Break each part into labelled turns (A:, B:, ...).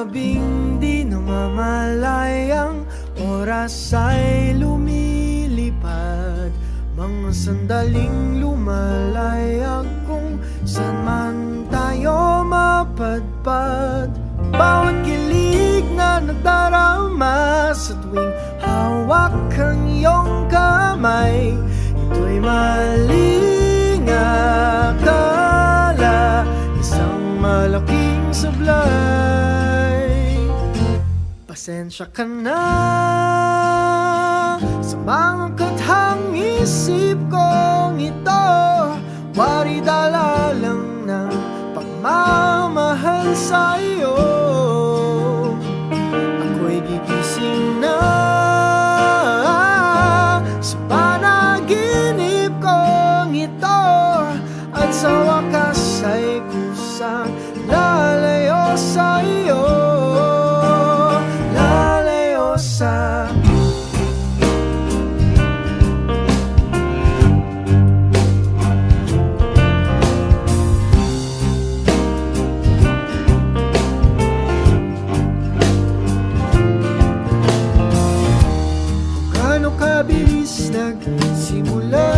A: gabing di namamalayang oras ay lumilipad. Mga sandaling lumalayag kung saan man tayo mapadpad. Bawat kilig na nagdarama sa tuwing hawak ang iyong kamay, ito'y maling akala, isang malaking sablay. Pasensya ka na sa mga kathang isip kong ito, wari dala lang ng pagmamahal sa iyo. Ako'y gigising na sa panaginip kong ito, at sa wakas ay kusang lalayo sa iyo, lalayo sa kabilis nagsimula.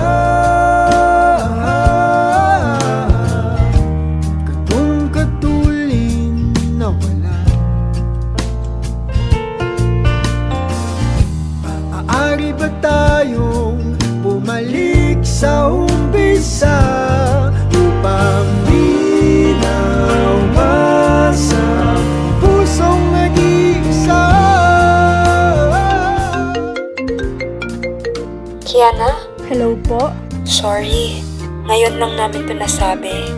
A: Katong katulin na wala. Maaari ba tayong bumalik sa umpisa upang di nawasa pusong nag-iisa?
B: Kiana?
C: Hello po?
B: Sorry, ngayon lang namin ito nasabi.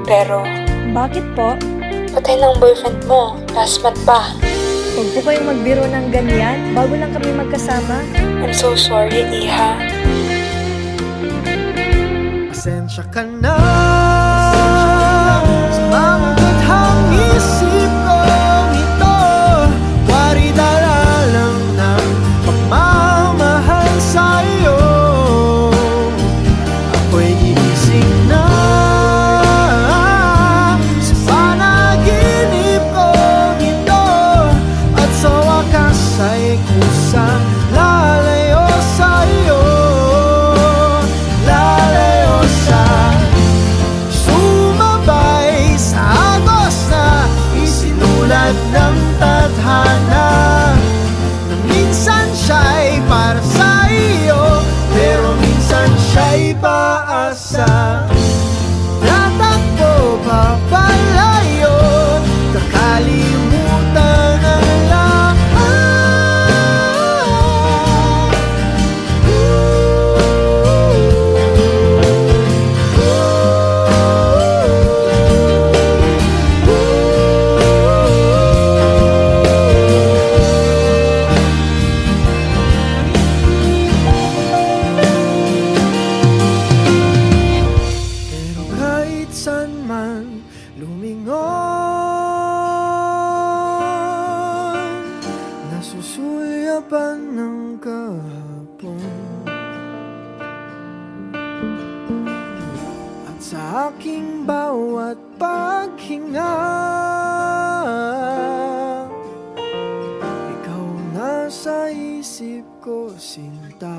B: Pero,
C: Bakit po?
B: patay ng boyfriend mo. Last month pa.
C: Huwag po kayong magbiro ng ganyan. Bago lang kami magkasama.
B: I'm so sorry, Iha.
A: Pasensya ka na sa mga kathang isip kong ito, wari dala lang ng pagmamahal sa iyo. Ako'y gigising na sa panaginip kong ito, at sa wakas ay kusang lalayo sa iyo, lalayo sa sumabay sa agos na isinulat ng tadhana, na minsan siya'y para sa iyo, pero minsan siya'y paasa. Tatakbo papalayo, kakalimutan ang lahat. Pero kahit saan man lumingon, nasusulyapan ng kahapon, at sa aking bawat paghinga, ikaw nasa isip ko, sinta.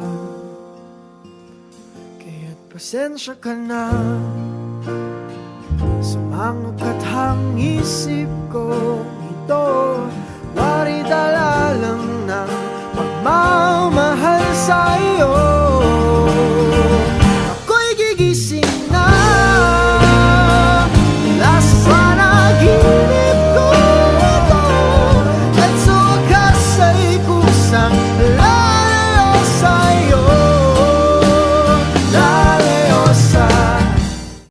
A: Kaya't pasensya ka na sa mga kathang isip ko ito, wari dala